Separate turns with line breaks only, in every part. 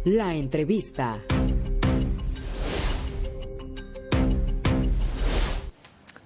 La entrevista.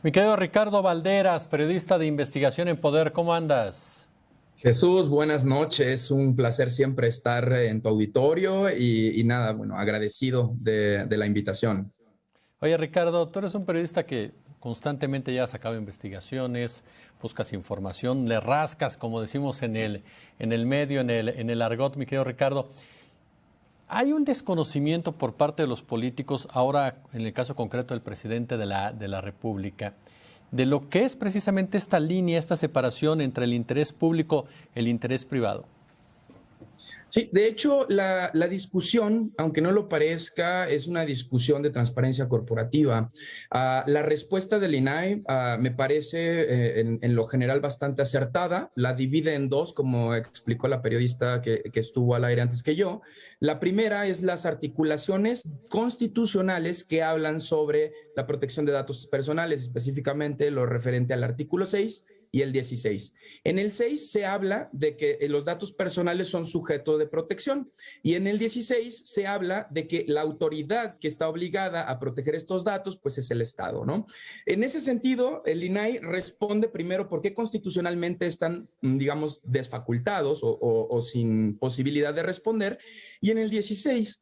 Mi querido Ricardo Valderas, periodista de Investigación en Poder, ¿cómo andas?
Jesús, buenas noches. Un placer siempre estar en tu auditorio y nada, bueno, agradecido de la invitación.
Oye, Ricardo, tú eres un periodista que constantemente ya has sacado investigaciones, buscas información, le rascas, como decimos en el medio, en el argot, mi querido Ricardo. Hay un desconocimiento por parte de los políticos, ahora en el caso concreto del presidente de la República, de lo que es precisamente esta línea, esta separación entre el interés público y el interés privado.
Sí, de hecho, la discusión, aunque no lo parezca, es una discusión de transparencia corporativa. La respuesta del INAI me parece en lo general bastante acertada. La divide en dos, como explicó la periodista que estuvo al aire antes que yo. La primera es las articulaciones constitucionales que hablan sobre la protección de datos personales, específicamente lo referente al artículo 6 y el 16. En el 6 se habla de que los datos personales son sujeto de protección y en el 16 se habla de que la autoridad que está obligada a proteger estos datos pues es el Estado, ¿no? En ese sentido, el INAI responde primero por qué constitucionalmente están, digamos, desfacultados o sin posibilidad de responder, y en el 16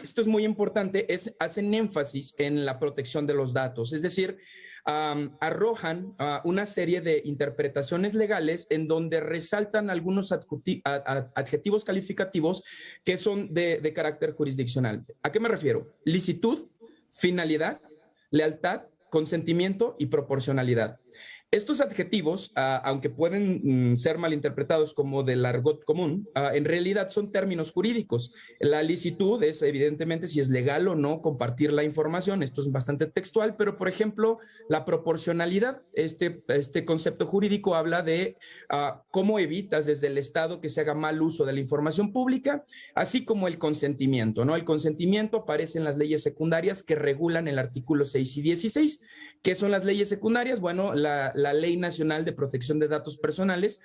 esto es muy importante, hacen énfasis en la protección de los datos, es decir, arrojan una serie de interpretaciones legales en donde resaltan algunos adjetivos calificativos que son de carácter jurisdiccional. ¿A qué me refiero? Licitud, finalidad, lealtad, consentimiento y proporcionalidad. Estos adjetivos, aunque pueden ser malinterpretados como del argot común, en realidad son términos jurídicos. La licitud es evidentemente si es legal o no compartir la información. Esto es bastante textual, pero por ejemplo, la proporcionalidad, este concepto jurídico habla de cómo evitas desde el Estado que se haga mal uso de la información pública, así como el consentimiento, ¿no? El consentimiento aparece en las leyes secundarias que regulan el artículo 6 y 16. ¿Qué son las leyes secundarias? Bueno, la Ley Nacional de Protección de Datos Personales,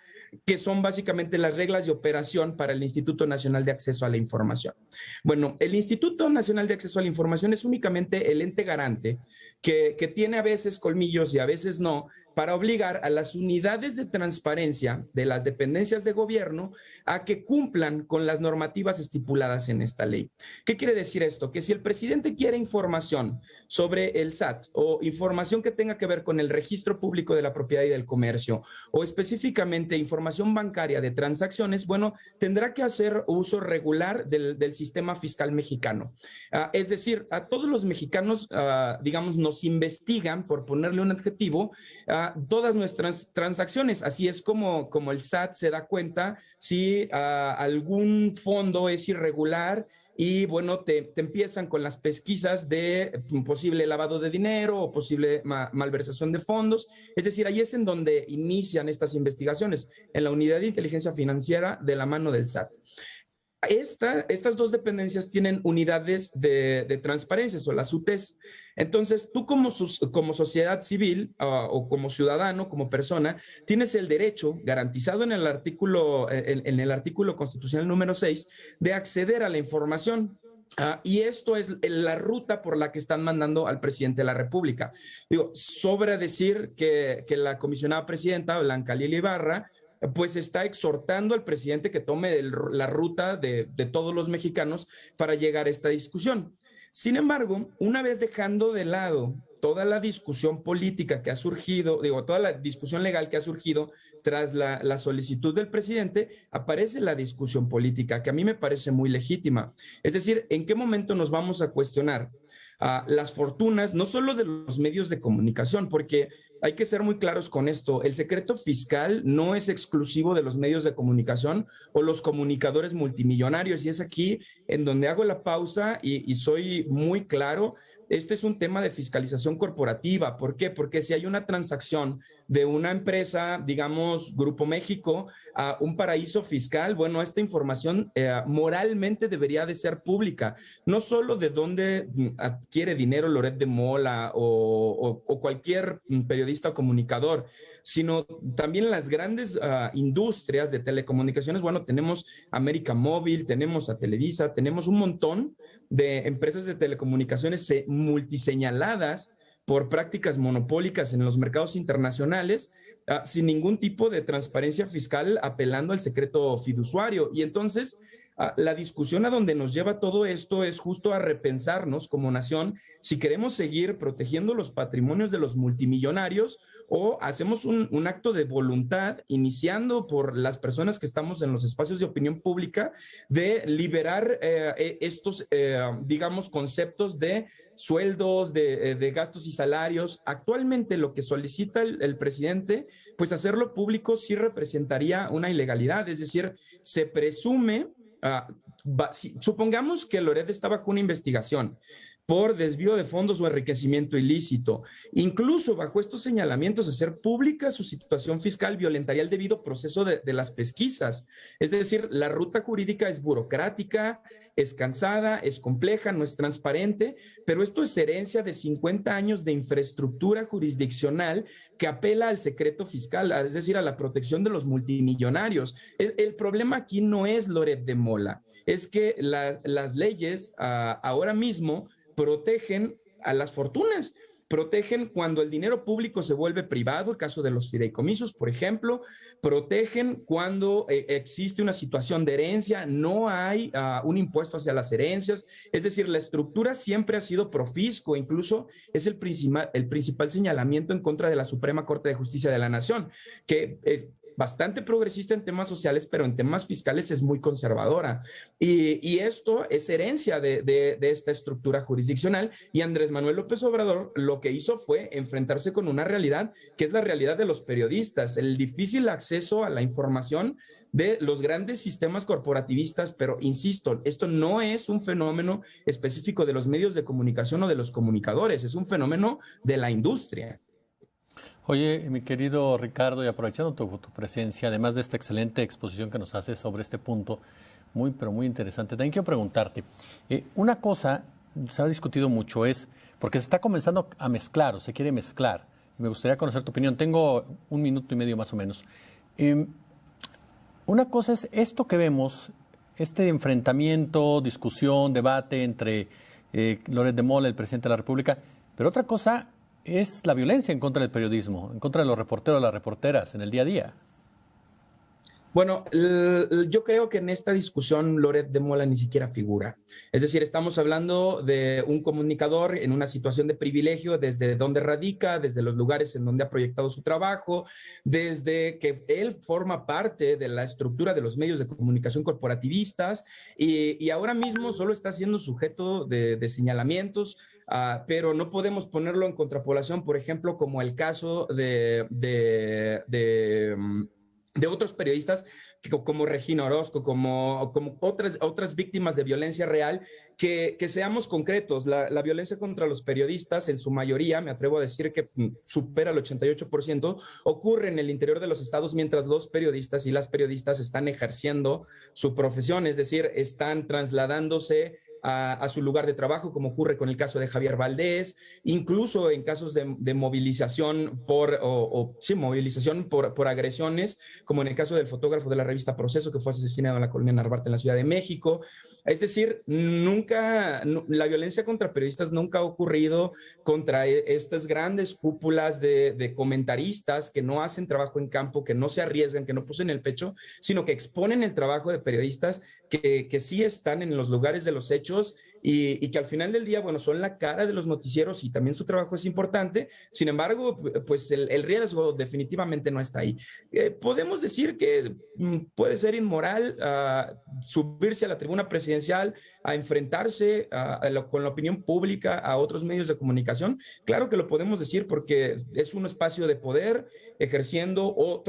que son básicamente las reglas de operación para el Instituto Nacional de Acceso a la Información. Bueno, el Instituto Nacional de Acceso a la Información es únicamente el ente garante que tiene a veces colmillos y a veces no, para obligar a las unidades de transparencia de las dependencias de gobierno a que cumplan con las normativas estipuladas en esta ley. ¿Qué quiere decir esto? Que si el presidente quiere información sobre el SAT o información que tenga que ver con el registro público de la propiedad y del comercio o específicamente información bancaria de transacciones, bueno, tendrá que hacer uso regular del sistema fiscal mexicano. Es decir, a todos los mexicanos, digamos, nos investigan, por ponerle un adjetivo, todas nuestras transacciones. Así es como el SAT se da cuenta si algún fondo es irregular y bueno, te empiezan con las pesquisas de posible lavado de dinero o posible malversación de fondos. Es decir, ahí es en donde inician estas investigaciones, en la Unidad de Inteligencia Financiera de la mano del SAT. Estas dos dependencias tienen unidades de transparencia, o las UTES. Entonces, tú como sociedad civil o como ciudadano, como persona, tienes el derecho garantizado en el artículo constitucional número 6 de acceder a la información. Y esto es la ruta por la que están mandando al presidente de la República. Digo, sobra decir que la comisionada presidenta, Blanca Lili Ibarra, pues está exhortando al presidente que tome la ruta de todos los mexicanos para llegar a esta discusión. Sin embargo, una vez dejando de lado toda la discusión política que ha surgido, toda la discusión legal que ha surgido tras la solicitud del presidente, aparece la discusión política, que a mí me parece muy legítima. Es decir, ¿en qué momento nos vamos a cuestionar las fortunas, no solo de los medios de comunicación, porque hay que ser muy claros con esto, el secreto fiscal no es exclusivo de los medios de comunicación o los comunicadores multimillonarios, y es aquí en donde hago la pausa y soy muy claro. este es un tema de fiscalización corporativa. ¿Por qué? Porque si hay una transacción de una empresa, digamos, Grupo México, a un paraíso fiscal, bueno, esta información moralmente debería de ser pública, no solo de dónde adquiere dinero Loret de Mola o cualquier periodista o comunicador, sino también las grandes industrias de telecomunicaciones. Bueno, tenemos América Móvil, tenemos a Televisa, tenemos un montón de empresas de telecomunicaciones multiseñaladas por prácticas monopólicas en los mercados internacionales, sin ningún tipo de transparencia fiscal, apelando al secreto fiduciario. Y entonces, la discusión a donde nos lleva todo esto es justo a repensarnos como nación si queremos seguir protegiendo los patrimonios de los multimillonarios o hacemos un acto de voluntad, iniciando por las personas que estamos en los espacios de opinión pública, de liberar estos, digamos, conceptos de sueldos, de gastos y salarios. Actualmente lo que solicita el presidente, pues hacerlo público sí representaría una ilegalidad, es decir, se presume, supongamos que Loret está bajo una investigación por desvío de fondos o enriquecimiento ilícito. Incluso bajo estos señalamientos, hacer pública su situación fiscal violentaría el debido proceso de las pesquisas. Es decir, la ruta jurídica es burocrática, es cansada, es compleja, no es transparente, pero esto es herencia de 50 años de infraestructura jurisdiccional que apela al secreto fiscal, es decir, a la protección de los multimillonarios. El problema aquí no es Loret de Mola, es que las leyes ahora mismo protegen a las fortunas, protegen cuando el dinero público se vuelve privado, el caso de los fideicomisos, por ejemplo, protegen cuando existe una situación de herencia, no hay un impuesto hacia las herencias, es decir, la estructura siempre ha sido profisco, incluso es el principal señalamiento en contra de la Suprema Corte de Justicia de la Nación, que es bastante progresista en temas sociales, pero en temas fiscales es muy conservadora. Y esto es herencia de esta estructura jurisdiccional, y Andrés Manuel López Obrador lo que hizo fue enfrentarse con una realidad que es la realidad de los periodistas, el difícil acceso a la información de los grandes sistemas corporativistas, pero insisto, esto no es un fenómeno específico de los medios de comunicación o de los comunicadores, es un fenómeno de la industria.
Oye, mi querido Ricardo, y aprovechando tu presencia, además de esta excelente exposición que nos haces sobre este punto, muy, pero muy interesante, también quiero preguntarte, una cosa se ha discutido mucho es, porque se está comenzando a mezclar, o se quiere mezclar, y me gustaría conocer tu opinión, tengo 1 minuto y medio más o menos. Una cosa es esto que vemos, este enfrentamiento, discusión, debate entre Loret de Mola, el presidente de la República, pero otra cosa es la violencia en contra del periodismo, en contra de los reporteros, las reporteras, en el día a día.
Bueno, yo creo que en esta discusión Loret de Mola ni siquiera figura. Es decir, estamos hablando de un comunicador en una situación de privilegio desde donde radica, desde los lugares en donde ha proyectado su trabajo, desde que él forma parte de la estructura de los medios de comunicación corporativistas y ahora mismo solo está siendo sujeto de señalamientos, pero no podemos ponerlo en contrapolación, por ejemplo, como el caso de otros periodistas como Regina Orozco, como otras víctimas de violencia real, que seamos concretos. La violencia contra los periodistas, en su mayoría, me atrevo a decir que supera el 88%, ocurre en el interior de los estados mientras los periodistas y las periodistas están ejerciendo su profesión, es decir, están trasladándose a su lugar de trabajo, como ocurre con el caso de Javier Valdés, incluso en casos de movilización movilización por agresiones, como en el caso del fotógrafo de la revista Proceso, que fue asesinado en la colonia Narvarte, en la Ciudad de México. Es decir, la violencia contra periodistas nunca ha ocurrido contra estas grandes cúpulas de comentaristas que no hacen trabajo en campo, que no se arriesgan, que no pusen el pecho, sino que exponen el trabajo de periodistas que sí están en los lugares de los hechos y que al final del día, bueno, son la cara de los noticieros y también su trabajo es importante. Sin embargo, pues el riesgo definitivamente no está ahí. Podemos decir que puede ser inmoral subirse a la tribuna presidencial a enfrentarse con la opinión pública a otros medios de comunicación. Claro que lo podemos decir porque es un espacio de poder ejerciendo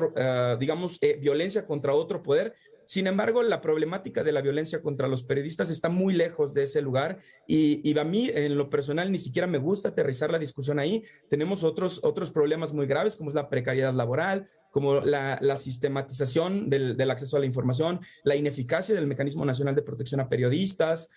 violencia contra otro poder. Sin embargo, la problemática de la violencia contra los periodistas está muy lejos de ese lugar y a mí, en lo personal, ni siquiera me gusta aterrizar la discusión ahí. Tenemos otros problemas muy graves, como es la precariedad laboral, como la sistematización del acceso a la información, la ineficacia del Mecanismo Nacional de Protección a Periodistas,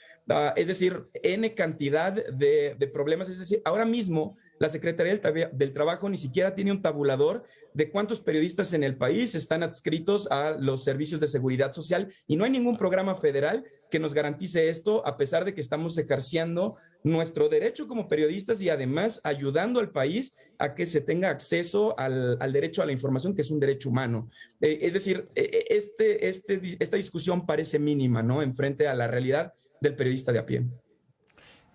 es decir, N cantidad de problemas. Es decir, ahora mismo la Secretaría del Trabajo ni siquiera tiene un tabulador de cuántos periodistas en el país están adscritos a los servicios de seguridad social y no hay ningún programa federal que nos garantice esto, a pesar de que estamos ejerciendo nuestro derecho como periodistas y además ayudando al país a que se tenga acceso al derecho a la información, que es un derecho humano. Es decir, esta discusión parece mínima, ¿no?, en frente a la realidad del periodista de a pie.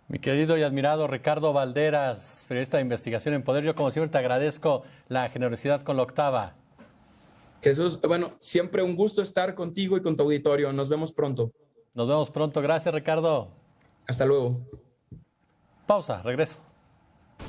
Mi querido y admirado Ricardo Valderas, periodista de investigación en Poder, yo como siempre te agradezco la generosidad con la octava.
Jesús, bueno, siempre un gusto estar contigo y con tu auditorio. Nos vemos pronto.
Nos vemos pronto. Gracias, Ricardo.
Hasta luego.
Pausa, regreso.